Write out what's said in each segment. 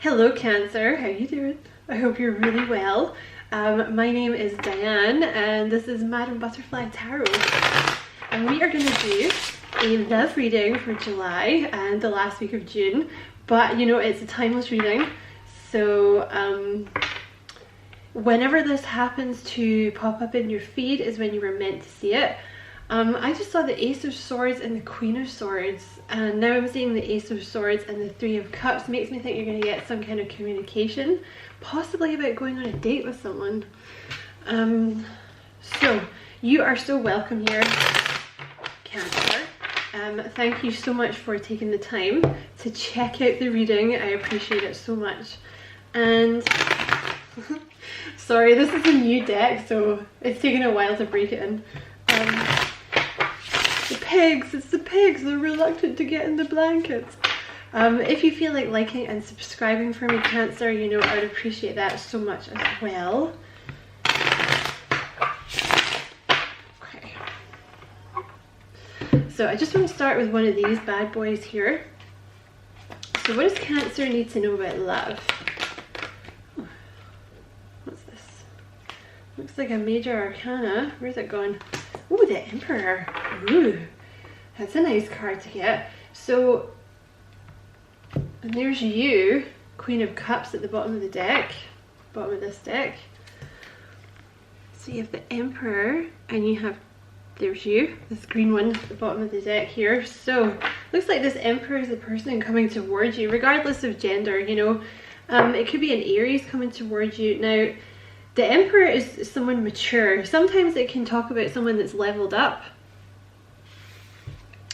Hello Cancer, how you doing? I hope you're really well. My name is Diane and this is Madam Butterfly Tarot. And we are going to do a love reading for July and the last week of June. But you know, it's a timeless reading. So whenever this happens to pop up in your feed is when you were meant to see it. I just saw the Ace of Swords and the Queen of Swords, and now I'm seeing the Ace of Swords and the Three of Cups. Makes me think you're going to get some kind of communication, possibly about going on a date with someone. So you are so welcome here, Cancer. Thank you so much for taking the time to check out the reading. I appreciate it so much. And sorry, this is a new deck, so it's taken a while to break it in. The pigs, it's the pigs, they're reluctant to get in the blankets. If you feel like liking and subscribing for me, Cancer, you know, I would appreciate that so much as well. Okay. So I just want to start with one of these bad boys here. So what does Cancer need to know about love? What's this? Looks like a major arcana. Where's it gone? Ooh, the Emperor. Ooh, that's a nice card to get. So, and there's you, Queen of Cups at the bottom of the deck, bottom of this deck. So you have the Emperor, and you have, there's you, this green one at the bottom of the deck here. So, looks like this Emperor is the person coming towards you, regardless of gender, you know. It could be an Aries coming towards you. Now, the Emperor is someone mature. Sometimes it can talk about someone that's leveled up,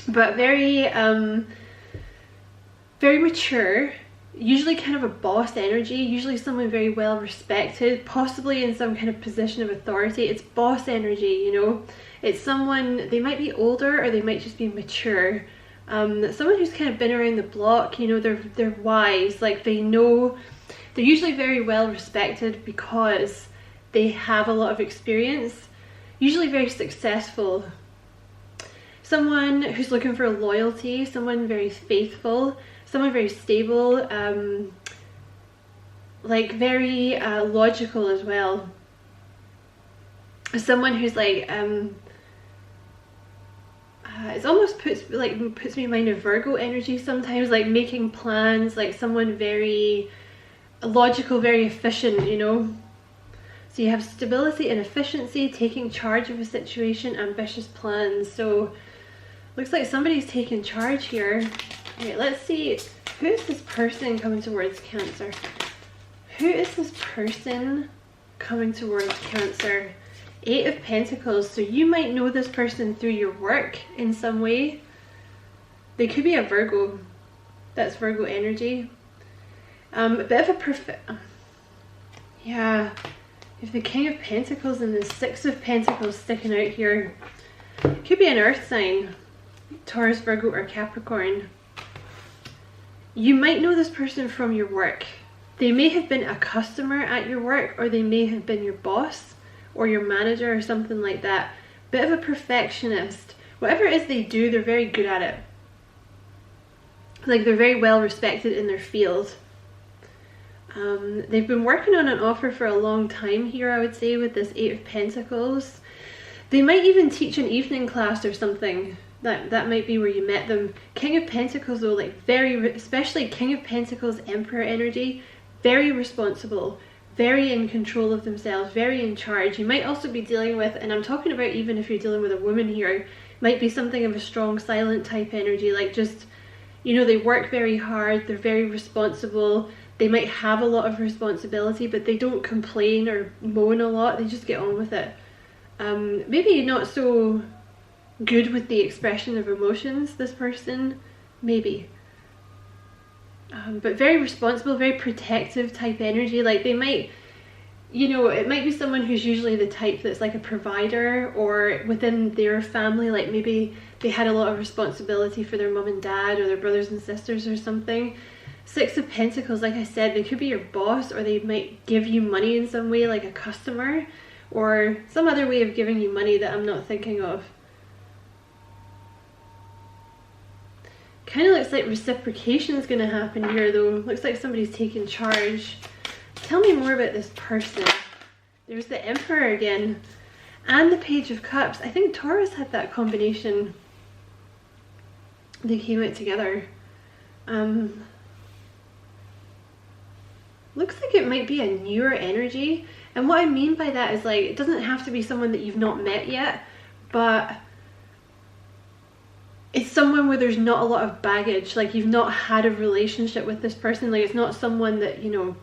but very mature, usually kind of a boss energy, usually someone very well respected, possibly in some kind of position of authority. It's boss energy, you know. It's someone, they might be older or they might just be mature. Someone who's kind of been around the block, you know, they're wise, like they know. They're usually very well respected because they have a lot of experience, usually very successful. Someone who's looking for loyalty, someone very faithful, someone very stable, like very logical as well. Someone who's like, it almost puts me in mind of Virgo energy sometimes, like making plans, like someone very logical, very efficient, you know. So you have stability and efficiency, taking charge of a situation, ambitious plans. So looks like somebody's taking charge here. Okay, let's see, who is this person coming towards Cancer? Who is this person coming towards Cancer? Eight of Pentacles. So you might know this person through your work in some way. They could be a Virgo. That's Virgo energy. A bit of a yeah, if the King of Pentacles and the Six of Pentacles sticking out here, could be an earth sign, Taurus, Virgo or Capricorn. You might know this person from your work. They may have been a customer at your work, or they may have been your boss or your manager or something like that. Bit of a perfectionist. Whatever it is they do, they're very good at it. Like they're very well respected in their field. They've been working on an offer for a long time here, I would say, with this Eight of Pentacles. They might even teach an evening class or something. That might be where you met them. King of Pentacles though, like especially King of Pentacles, Emperor energy, very responsible, very in control of themselves, very in charge. You might also be dealing with, and I'm talking about even if you're dealing with a woman here, might be something of a strong silent type energy, like just, you know, they work very hard, they're very responsible. They might have a lot of responsibility, but they don't complain or moan a lot. They just get on with it. Maybe not so good with the expression of emotions, this person, maybe. But very responsible, very protective type energy. Like they might, you know, it might be someone who's usually the type that's like a provider, or within their family, like maybe they had a lot of responsibility for their mum and dad or their brothers and sisters or something. Six of Pentacles, like I said, they could be your boss, or they might give you money in some way, like a customer, or some other way of giving you money that I'm not thinking of. Kind of looks like reciprocation is going to happen here though. Looks like somebody's taking charge. Tell me more about this person. There's the Emperor again. And the Page of Cups. I think Taurus had that combination. They came out together. Looks like it might be a newer energy. And what I mean by that is, like, it doesn't have to be someone that you've not met yet, but it's someone where there's not a lot of baggage. Like, you've not had a relationship with this person. Like, it's not someone that, you know,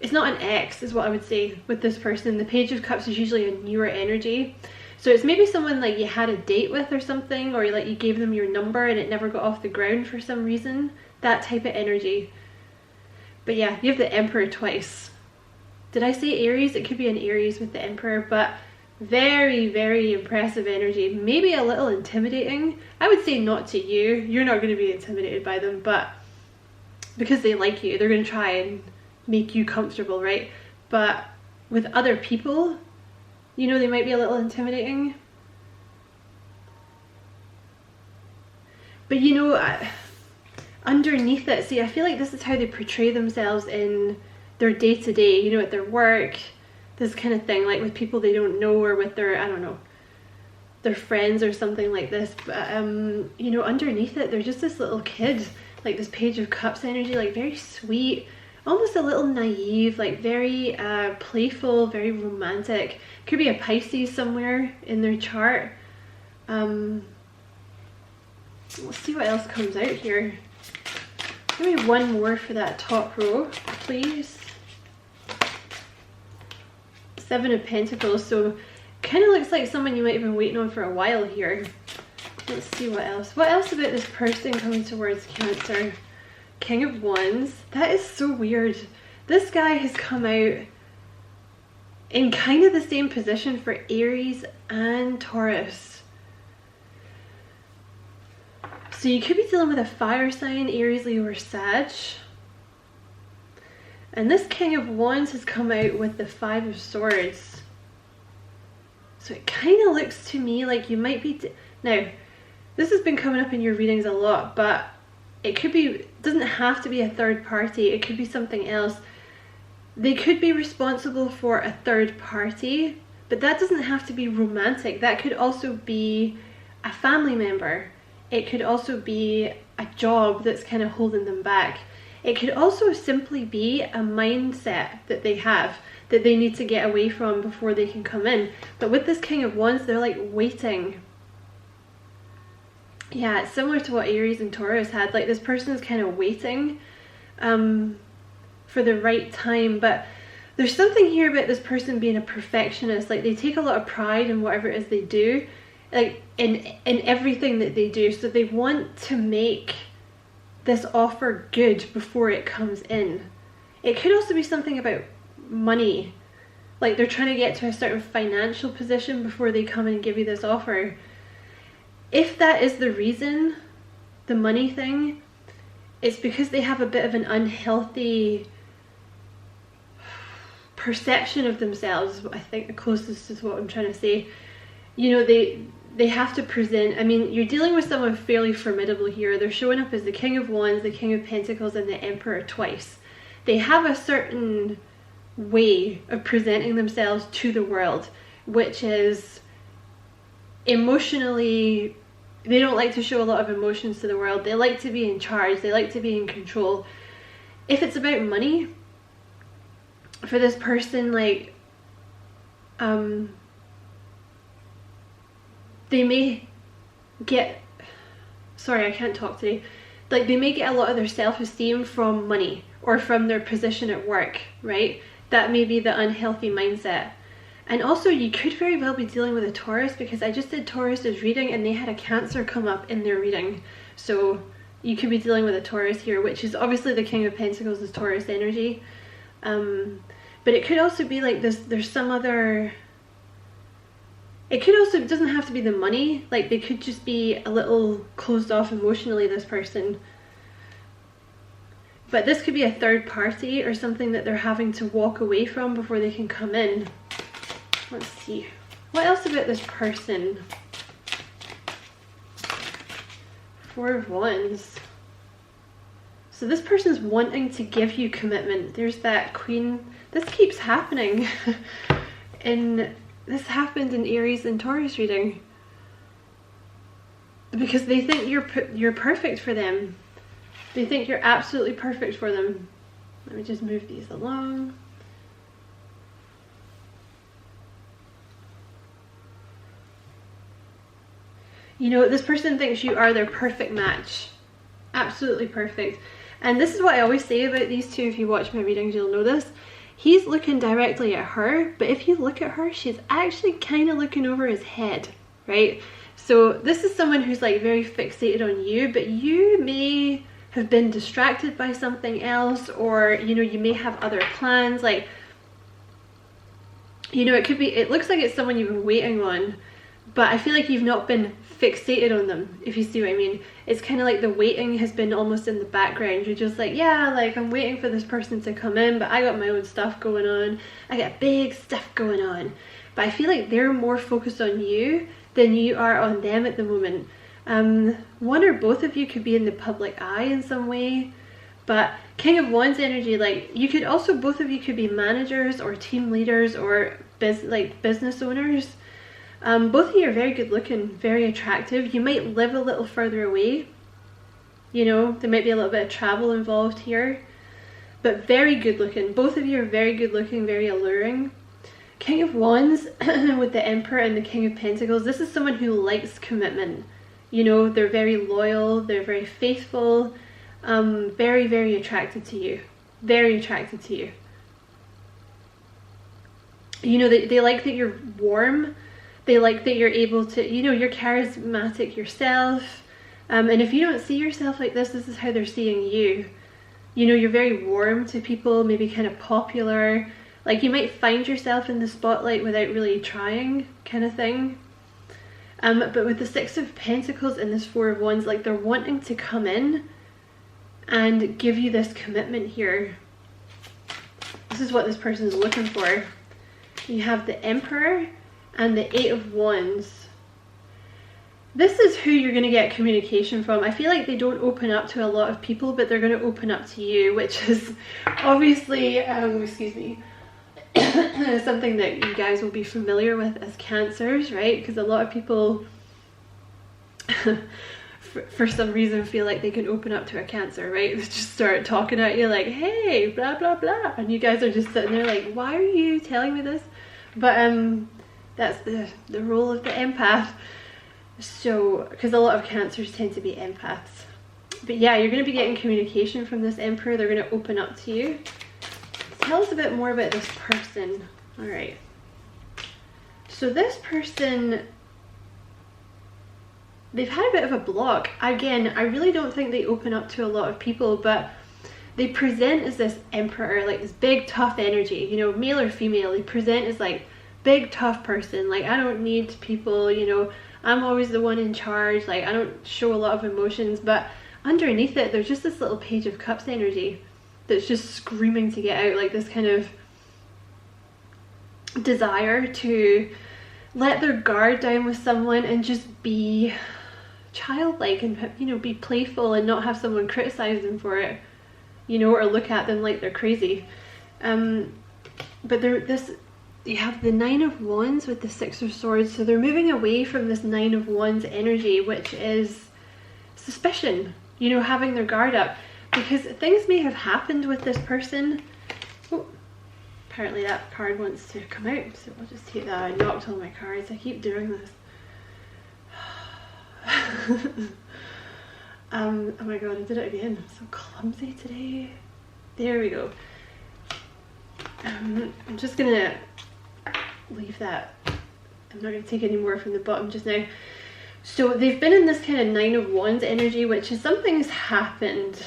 it's not an ex is what I would say with this person. The Page of Cups is usually a newer energy. So it's maybe someone like you had a date with or something, or like you gave them your number and it never got off the ground for some reason. That type of energy. But yeah, you have the Emperor twice. Did I say Aries? It could be an Aries with the Emperor, but very, very impressive energy. Maybe a little intimidating. I would say not to you. You're not going to be intimidated by them, but because they like you, they're going to try and make you comfortable, right? But with other people, you know, they might be a little intimidating. But you know, underneath it, see, I feel like this is how they portray themselves in their day-to-day, you know, at their work, this kind of thing, like with people they don't know, or with their, I don't know, their friends or something like this. But you know, underneath it, they're just this little kid, like this Page of Cups energy, like very sweet, almost a little naive, like very playful, very romantic. Could be a Pisces somewhere in their chart. Let's see what else comes out here. Give me one more for that top row, please. Seven of Pentacles, so kind of looks like someone you might have been waiting on for a while here. Let's see what else. What else about this person coming towards Cancer? King of Wands. That is so weird. This guy has come out in kind of the same position for Aries and Taurus. So you could be dealing with a fire sign, Aries, Leo, or Sag. And this King of Wands has come out with the Five of Swords. So it kind of looks to me like you might be... Now, this has been coming up in your readings a lot, but it could be... It doesn't have to be a third party. It could be something else. They could be responsible for a third party, but that doesn't have to be romantic. That could also be a family member. It could also be a job that's kind of holding them back. It could also simply be a mindset that they have that they need to get away from before they can come in. But with this King of Wands, they're like waiting. Yeah, it's similar to what Aries and Taurus had. Like, this person is kind of waiting for the right time. But there's something here about this person being a perfectionist. Like, they take a lot of pride in whatever it is they do, like in everything that they do. So they want to make this offer good before it comes in. It could also be something about money. Like, they're trying to get to a certain financial position before they come and give you this offer. If that is the reason, the money thing, it's because they have a bit of an unhealthy perception of themselves. I think the closest is what I'm trying to say. You know, they have to present... I mean, you're dealing with someone fairly formidable here. They're showing up as the King of Wands, the King of Pentacles, and the Emperor twice. They have a certain way of presenting themselves to the world, which is emotionally... They don't like to show a lot of emotions to the world. They like to be in charge. They like to be in control. If it's about money, for this person, like, they may get... Sorry, I can't talk today. Like, they may get a lot of their self-esteem from money or from their position at work, right? That may be the unhealthy mindset. And also, you could very well be dealing with a Taurus, because I just did Taurus's reading and they had a Cancer come up in their reading. So you could be dealing with a Taurus here, which is obviously the King of Pentacles is Taurus energy. But it could also be like this, there's some other... It could also, it doesn't have to be the money. Like, they could just be a little closed off emotionally, this person. But this could be a third party or something that they're having to walk away from before they can come in. Let's see. What else about this person? Four of Wands. So this person's wanting to give you commitment. There's that Queen. This keeps happening. And this happened in Aries and Taurus reading. Because they think you're perfect for them. They think you're absolutely perfect for them. Let me just move these along. You know, this person thinks you are their perfect match. Absolutely perfect. And this is what I always say about these two. If you watch my readings, you'll know this. He's looking directly at her, but if you look at her, she's actually kind of looking over his head, right? So this is someone who's like very fixated on you, but you may have been distracted by something else, or, you know, you may have other plans. Like, you know, it looks like it's someone you've been waiting on, but I feel like you've not been fixated on them, if you see what I mean. It's kind of like the waiting has been almost in the background. You're just like, yeah, like I'm waiting for this person to come in, but I got my own stuff going on. I got big stuff going on. But I feel like they're more focused on you than you are on them at the moment. One or both of you could be in the public eye in some way, but King of Wands energy, like you could also, both of you could be managers or team leaders or business owners. Both of you are very good looking, very attractive. You might live a little further away. You know, there might be a little bit of travel involved here, but very good looking. Both of you are very good looking, very alluring. King of Wands with the Emperor and the King of Pentacles. This is someone who likes commitment. You know, they're very loyal, they're very faithful, very, very attracted to you. Very attracted to you. You know, they like that you're warm. They like that you're able to, you know, you're charismatic yourself. And if you don't see yourself like this is how they're seeing you. You know, you're very warm to people, maybe kind of popular. Like you might find yourself in the spotlight without really trying, kind of thing. But with the Six of Pentacles and this Four of Wands, like they're wanting to come in and give you this commitment here. This is what this person is looking for. You have the Emperor and the Eight of Wands. This is who you're going to get communication from. I feel like they don't open up to a lot of people, but they're going to open up to you, which is obviously, excuse me, something that you guys will be familiar with as Cancers, right? Because a lot of people for some reason feel like they can open up to a Cancer, right? They just start talking at you like, hey, blah blah blah, and you guys are just sitting there like, why are you telling me this? But that's the role of the empath. So because a lot of Cancers tend to be empaths. But yeah, you're going to be getting communication from this Emperor. They're going to open up to you. Tell us a bit more about this person. All right. So this person, they've had a bit of a block. Again, I really don't think they open up to a lot of people, but they present as this Emperor, like this big tough energy, you know, male or female. They present as like big tough person. Like, I don't need people, you know, I'm always the one in charge. Like, I don't show a lot of emotions, but underneath it, there's just this little Page of Cups energy that's just screaming to get out, like this kind of desire to let their guard down with someone and just be childlike and, you know, be playful and not have someone criticize them for it, you know, or look at them like they're crazy. But you have the Nine of Wands with the Six of Swords, so they're moving away from this Nine of Wands energy, which is suspicion, you know, having their guard up, because things may have happened with this person. Oh, apparently that card wants to come out, so we'll just take that. I knocked all my cards. I keep doing this. Oh my god, I did it again. I'm so clumsy today. There we go. I'm just gonna leave that. I'm not gonna take any more from the bottom just now. So they've been in this kind of Nine of Wands energy, which is something's happened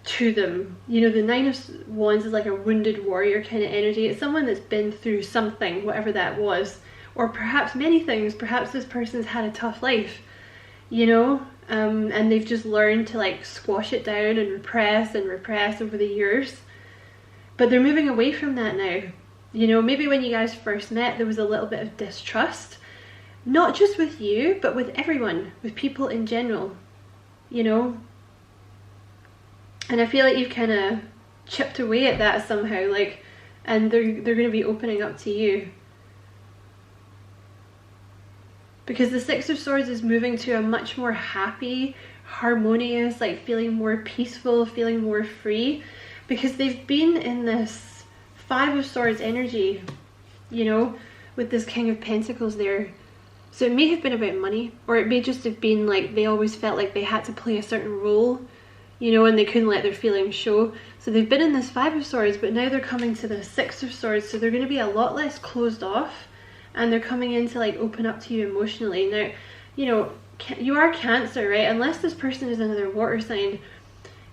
to them. You know, the Nine of Wands is like a wounded warrior kind of energy. It's someone that's been through something, whatever that was, or perhaps many things. Perhaps this person's had a tough life, you know, and they've just learned to like squash it down and repress over the years. But they're moving away from that now. You know, maybe when you guys first met, there was a little bit of distrust, not just with you, but with everyone, with people in general. you know? And I feel like you've kind of chipped away at that somehow, like, and they're going to be opening up to you. Because the Six of Swords is moving to a much more happy, harmonious, like feeling more peaceful, feeling more free. Because they've been in this Five of Swords energy, you know, with this King of Pentacles there. So it may have been about money, or it may just have been like they always felt like they had to play a certain role, you know, and they couldn't let their feelings show. So they've been in this Five of Swords, but now they're coming to the Six of Swords, so they're going to be a lot less closed off, and they're coming in to like open up to you emotionally. Now, you know, you are Cancer, right? Unless this person is another water sign,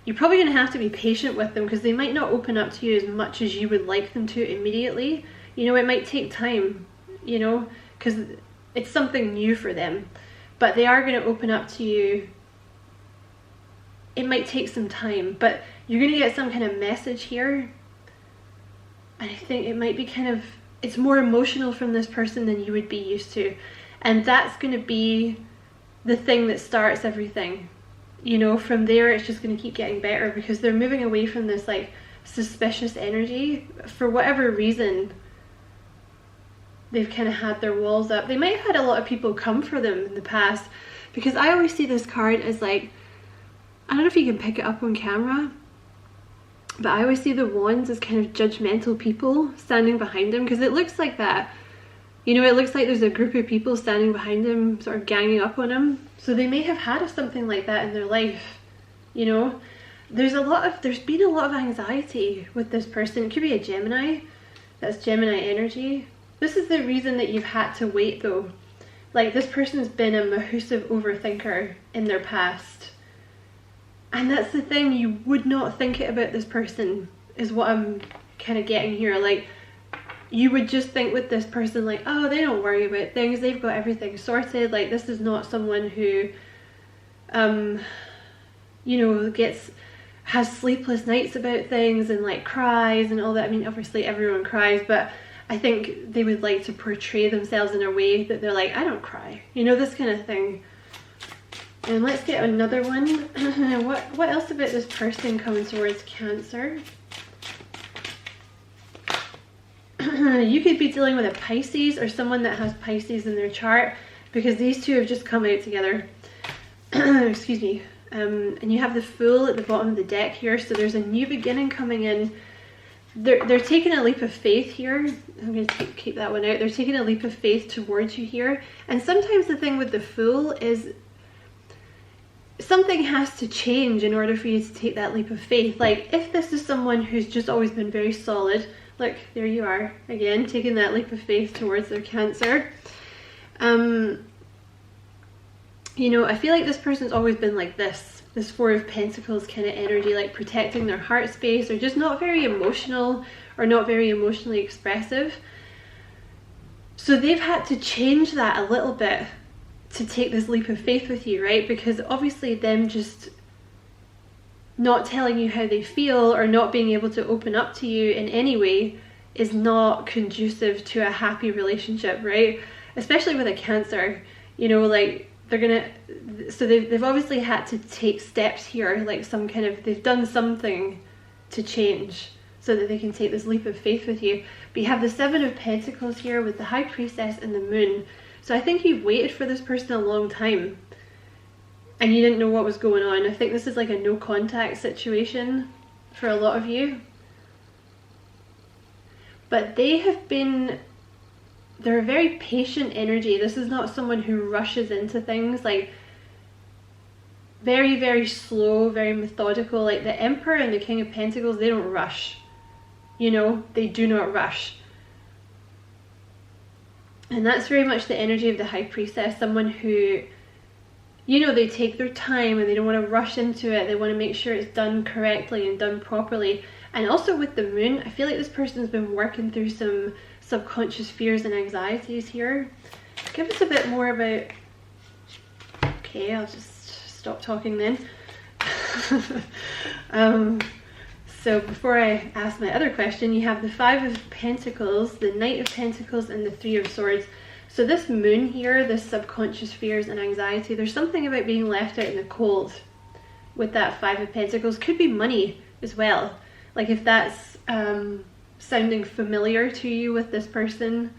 you're probably going to have to be patient with them, because they might not open up to you as much as you would like them to immediately. You know, it might take time, you know, because it's something new for them, but they are going to open up to you. It might take some time, but you're going to get some kind of message here. And I think it might be kind of, it's more emotional from this person than you would be used to. And that's going to be the thing that starts everything. You know, from there it's just going to keep getting better, because they're moving away from this like suspicious energy. For whatever reason, they've kind of had their walls up. They might have had a lot of people come for them in the past, because I always see this card as like, I don't know if you can pick it up on camera, but I always see the wands as kind of judgmental people standing behind them, because it looks like that. You know, it looks like there's a group of people standing behind him, sort of ganging up on him. So they may have had something like that in their life, you know. There's been a lot of anxiety with this person. It could be a Gemini. That's Gemini energy. This is the reason that you've had to wait though. Like, this person's been a massive overthinker in their past. And that's the thing, you would not think it about this person, is what I'm kind of getting here. Like, you would just think with this person, like, oh, they don't worry about things, they've got everything sorted. Like, this is not someone who, you know, has sleepless nights about things and like cries and all that. I mean, obviously everyone cries, but I think they would like to portray themselves in a way that they're like, I don't cry, you know, this kind of thing. And let's get another one. What else about this person coming towards Cancer? You could be dealing with a Pisces, or someone that has Pisces in their chart, because these two have just come out together. Excuse me. And you have the Fool at the bottom of the deck here, so there's a new beginning coming in. They're taking a leap of faith here. I'm going to keep that one out. They're taking a leap of faith towards you here. And sometimes the thing with the Fool is something has to change in order for you to take that leap of faith. Like, if this is someone who's just always been very solid, look, there you are again, taking that leap of faith towards their Cancer. You know, I feel like this person's always been like this Four of Pentacles kind of energy, like protecting their heart space, or just not very emotional, or not very emotionally expressive. So they've had to change that a little bit to take this leap of faith with you, right? Because obviously them just not telling you how they feel, or not being able to open up to you in any way, is not conducive to a happy relationship, right? Especially with a Cancer, you know, like, they're gonna, so they've obviously had to take steps here, like some kind of, they've done something to change so that they can take this leap of faith with you. But you have the Seven of Pentacles here with the High Priestess and the Moon. So I think you've waited for this person a long time and you didn't know what was going on. I think this is like a no contact situation for a lot of you. But they have been, they're a very patient energy. This is not someone who rushes into things, like very, very slow, very methodical. Like the Emperor and the King of Pentacles, they don't rush, you know, they do not rush. And that's very much the energy of the High Priestess, someone who, you know, they take their time and they don't want to rush into it. They want to make sure it's done correctly and done properly. And also with the Moon, I feel like this person's been working through some subconscious fears and anxieties here. Give us a bit more about, okay, I'll just stop talking then. So before I ask my other question, you have the Five of Pentacles, the Knight of Pentacles, and the Three of Swords. So this Moon here, this subconscious fears and anxiety, there's something about being left out in the cold. with that Five of Pentacles. Could be money as well. Like if that's sounding familiar to you with this person,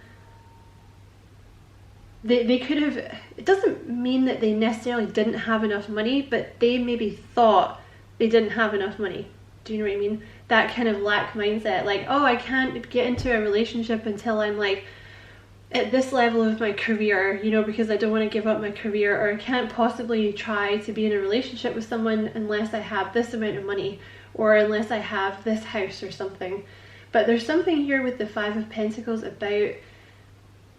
they could have, it doesn't mean that they necessarily didn't have enough money, but they maybe thought they didn't have enough money. Do you know what I mean? That kind of lack mindset, like, oh, I can't get into a relationship until I'm like at this level of my career, you know, because I don't want to give up my career, or I can't possibly try to be in a relationship with someone unless I have this amount of money, or unless I have this house or something. But there's something here with the Five of Pentacles about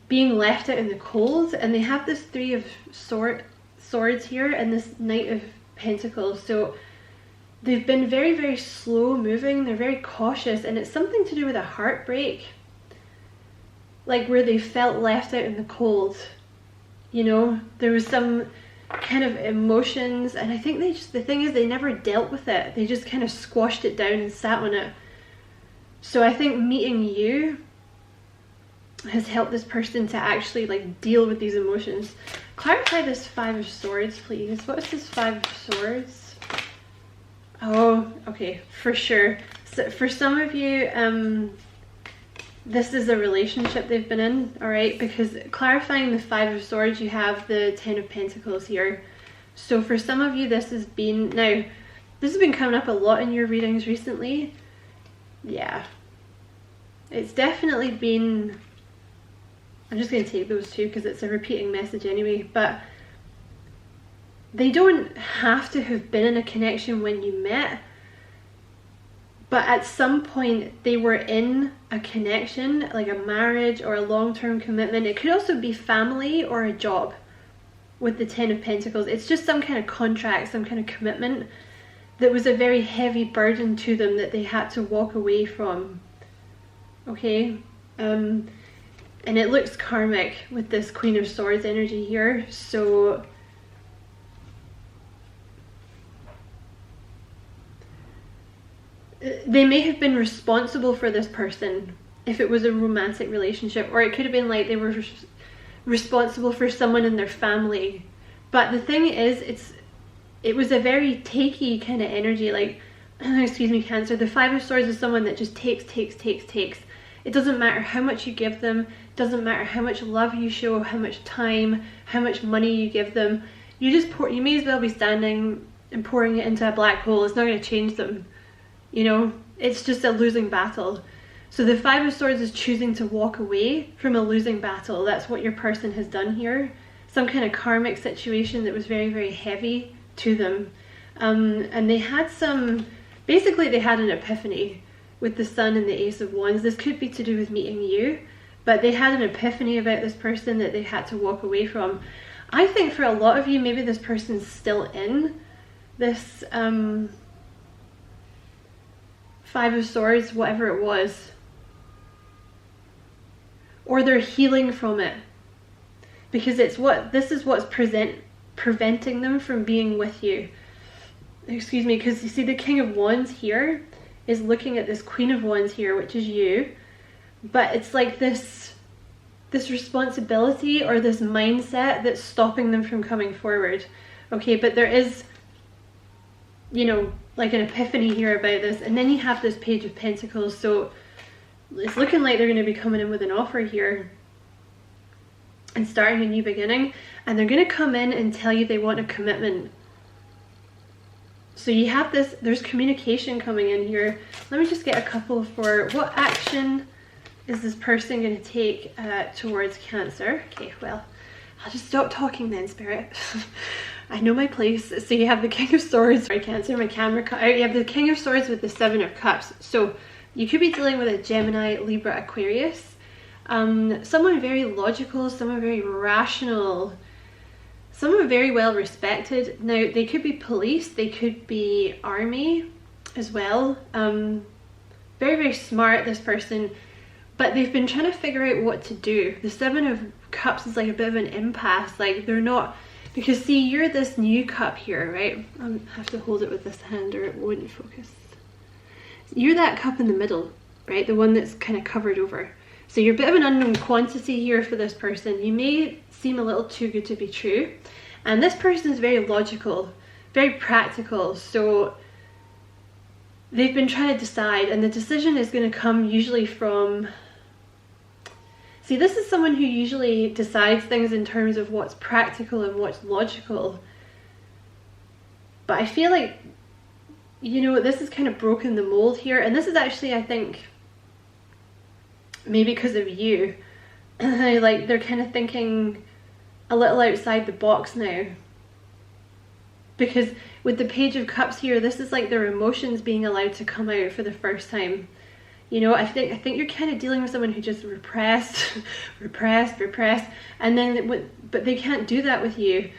being left out in the cold, and they have this Three of Swords here and this Knight of Pentacles. So they've been very, very slow moving, they're very cautious, and it's something to do with a heartbreak. Like where they felt left out in the cold, you know, there was some kind of emotions, and I think the thing is they never dealt with it. They just kind of squashed it down and sat on it. So I think meeting you has helped this person to actually like deal with these emotions. Clarify this Five of Swords, please. What is this Five of Swords? Oh, okay, for sure. So for some of you, this is a relationship they've been in, all right? Because clarifying the Five of Swords, you have the Ten of Pentacles here. So for some of you, this has been, now, this has been coming up a lot in your readings recently. Yeah. It's definitely been, I'm just going to take those two because it's a repeating message anyway, but they don't have to have been in a connection when you met, but at some point they were in a connection, like a marriage or a long-term commitment. It could also be family or a job with the Ten of Pentacles. It's just some kind of contract, some kind of commitment that was a very heavy burden to them that they had to walk away from. Okay? And it looks karmic with this Queen of Swords energy here. So they may have been responsible for this person if it was a romantic relationship, or it could have been like they were responsible for someone in their family. But the thing is, it was a very takey kind of energy, like, excuse me, Cancer. The Five of Swords is someone that just takes. It doesn't matter how much you give them, doesn't matter how much love you show, how much time, how much money you give them. You just pour, you may as well be standing and pouring it into a black hole. It's not going to change them. You know, it's just a losing battle. So the Five of Swords is choosing to walk away from a losing battle. That's what your person has done here. Some kind of karmic situation that was very, very heavy to them. And they had some, basically they had an epiphany with the Sun and the Ace of Wands. This could be to do with meeting you, but they had an epiphany about this person that they had to walk away from. I think for a lot of you, maybe this person's still in this Five of Swords, whatever it was, or they're healing from it, because it's this is what's preventing them from being with you. Excuse me, because you see the King of Wands here is looking at this Queen of Wands here, which is you, but it's like this responsibility or this mindset that's stopping them from coming forward. Okay, but there is, you know, like an epiphany here about this. And then you have this Page of Pentacles, so it's looking like they're going to be coming in with an offer here and starting a new beginning, and they're going to come in and tell you they want a commitment. So you have this, there's communication coming in here. Let me just get a couple for what action is this person going to take towards Cancer. Okay, well, I'll just stop talking then, Spirit. I know my place. So you have the King of Swords, sorry Cancer, my camera cut out. You have the King of Swords with the Seven of Cups. So you could be dealing with a Gemini, Libra, Aquarius. Someone very logical, someone very rational, someone very well respected. Now they could be police, they could be army as well. Very, very smart, this person, but they've been trying to figure out what to do. The Seven of Cups is like a bit of an impasse. Like they're not, because see, you're this new cup here, right? I have to hold it with this hand or it wouldn't focus. You're that cup in the middle, right? The one that's kind of covered over. So you're a bit of an unknown quantity here for this person. You may seem a little too good to be true. And this person is very logical, very practical. So they've been trying to decide, and the decision is going to come usually from, see, this is someone who usually decides things in terms of what's practical and what's logical. But I feel like, you know, this is kind of broken the mold here. And this is actually, I think, maybe because of you. Like, they're kind of thinking a little outside the box now. Because with the Page of Cups here, this is like their emotions being allowed to come out for the first time. You know, I think you're kind of dealing with someone who just repressed, repressed, and then, but they can't do that with you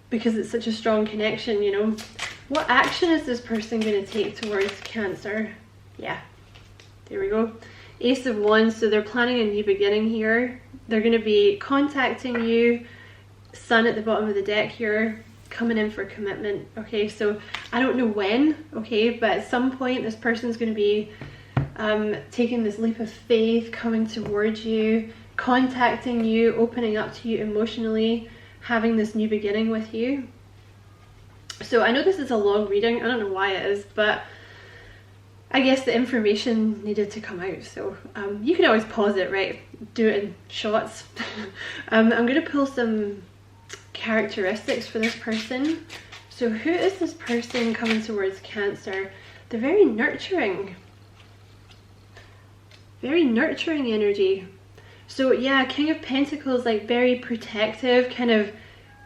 because it's such a strong connection, you know. What action is this person going to take towards Cancer? Yeah, there we go. Ace of Wands, so they're planning a new beginning here. They're going to be contacting you. Sun at the bottom of the deck here, coming in for commitment. Okay, so I don't know when, okay, but at some point this person's going to be taking this leap of faith, coming towards you, contacting you, opening up to you emotionally, having this new beginning with you. So I know this is a long reading, I don't know why it is, but I guess the information needed to come out. So you can always pause it, right? Do it in shots. I'm going to pull some characteristics for this person. So who is this person coming towards Cancer? They're very nurturing. Very nurturing energy. So yeah, King of Pentacles, like very protective, kind of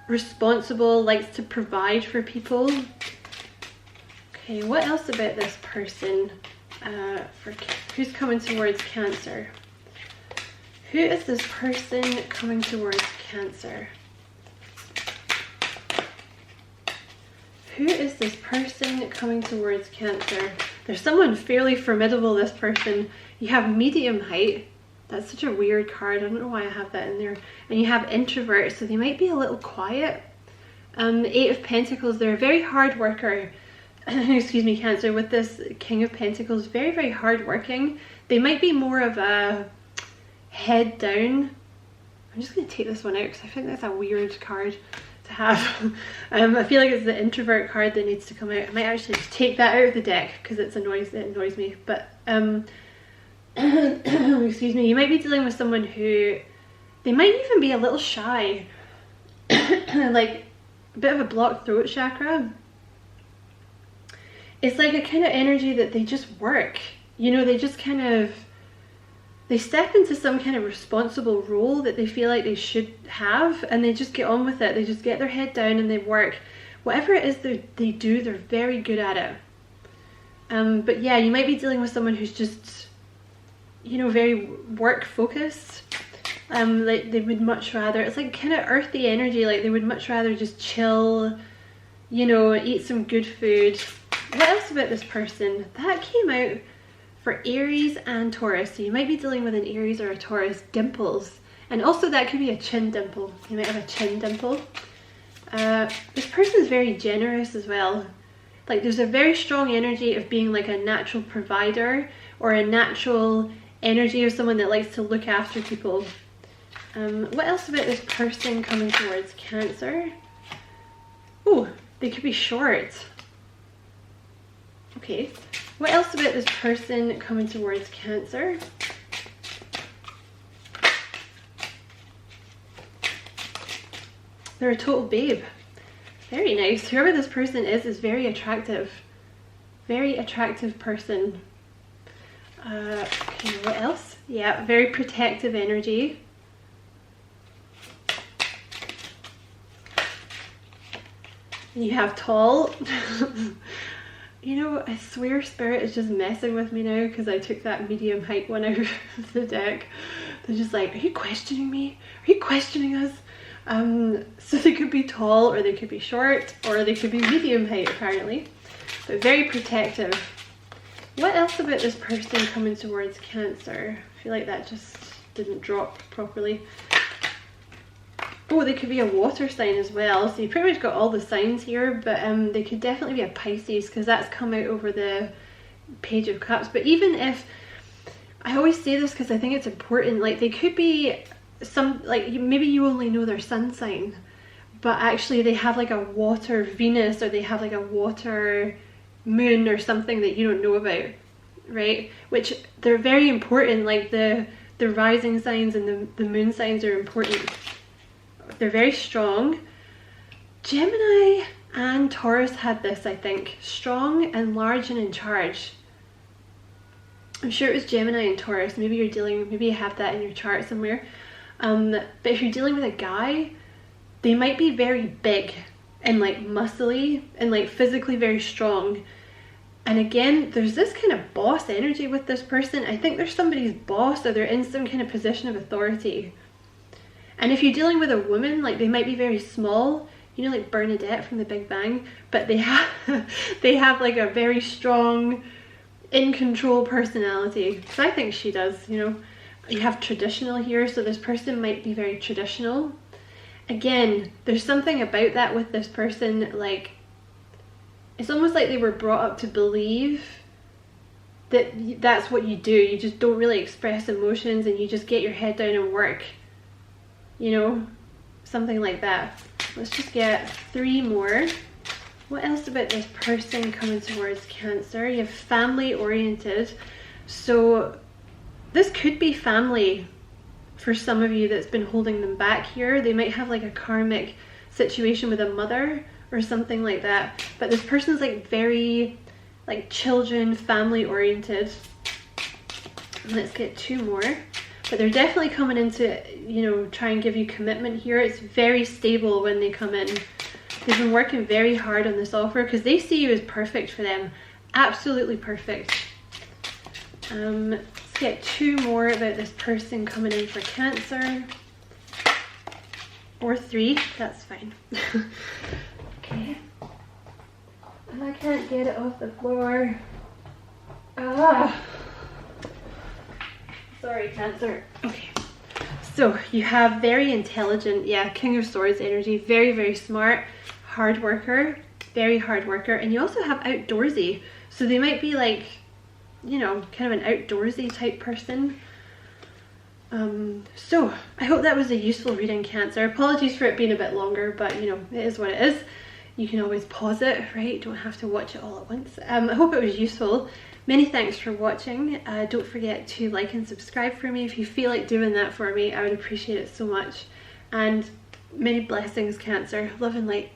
responsible, likes to provide for people. Okay, what else about this person? Who's coming towards Cancer? Who is this person coming towards Cancer? Who is this person coming towards Cancer? There's someone fairly formidable, this person. You have medium height. That's such a weird card. I don't know why I have that in there. And you have introvert, so they might be a little quiet. The Eight of Pentacles, they're a very hard worker. Excuse me, Cancer, with this King of Pentacles, very, very hard working. They might be more of a head down. I'm just going to take this one out because I think that's a weird card to have. I feel like it's the introvert card that needs to come out. I might actually just take that out of the deck because it annoys me. But excuse me, you might be dealing with someone who, they might even be a little shy. Like a bit of a blocked throat chakra. It's like a kind of energy that they just work, you know, they just kind of, they step into some kind of responsible role that they feel like they should have, and they just get on with it. They just get their head down and they work. Whatever it is they do, they're very good at it. But yeah, you might be dealing with someone who's just, you know, very work focused. Like they would much rather, it's like kind of earthy energy, like they would much rather just chill, you know, eat some good food. What else about this person? That came out for Aries and Taurus. So you might be dealing with an Aries or a Taurus. Dimples. And also that could be a chin dimple. You might have a chin dimple. This person is very generous as well. Like there's a very strong energy of being like a natural provider, or a natural energy of someone that likes to look after people. What else about this person coming towards Cancer? Oh, they could be short. Okay, what else about this person coming towards Cancer? They're a total babe. Very nice. Whoever this person is very attractive. Very attractive person. Okay, what else? Yeah, very protective energy. You have tall. You know, I swear Spirit is just messing with me now because I took that medium height one out of the deck. They're just like, are you questioning me? Are you questioning us? So they could be tall, or they could be short, or they could be medium height apparently. But very protective. What else about this person coming towards Cancer? I feel like that just didn't drop properly. Oh, they could be a water sign as well. So you pretty much got all the signs here, but they could definitely be a Pisces because that's come out over the Page of Cups. But even if, I always say this because I think it's important, like they could be some, like maybe you only know their sun sign, but actually they have like a water Venus, or they have like a water moon or something that you don't know about, right? Which they're very important, like the rising signs and the moon signs are important. They're very strong. Gemini and Taurus had this, I think. Strong and large and in charge. I'm sure it was Gemini and Taurus. Maybe you're dealing, maybe you have that in your chart somewhere. But if you're dealing with a guy, they might be very big and like muscly and like physically very strong. And again, there's this kind of boss energy with this person. I think they're somebody's boss, or they're in some kind of position of authority. And if you're dealing with a woman, like they might be very small, you know, like Bernadette from The Big Bang, but they have like a very strong, in control personality. So I think she does, you know. You have traditional here, so this person might be very traditional. Again, there's something about that with this person, like it's almost like they were brought up to believe that that's what you do. You just don't really express emotions and you just get your head down and work, you know, something like that. Let's just get 3 more. What else about this person coming towards Cancer? You have family oriented. So this could be family for some of you that's been holding them back here. They might have like a karmic situation with a mother or something like that. But this person's like very like children, family oriented. Let's get 2 more. But they're definitely coming in to, you know, try and give you commitment here. It's very stable when they come in. They've been working very hard on this offer because they see you as perfect for them. Absolutely perfect. Let's get 2 more about this person coming in for Cancer. Or 3, that's fine. Okay. I can't get it off the floor. Ah. Sorry, Cancer. Okay. So you have very intelligent, yeah, King of Swords energy, very, very smart, hard worker, very hard worker. And you also have outdoorsy. So they might be like, you know, kind of an outdoorsy type person. So I hope that was a useful reading, Cancer. Apologies for it being a bit longer, but you know, it is what it is. You can always pause it, right? Don't have to watch it all at once. I hope it was useful. Many thanks for watching. Don't forget to like and subscribe for me. If you feel like doing that for me, I would appreciate it so much. And many blessings, Cancer. Love and light.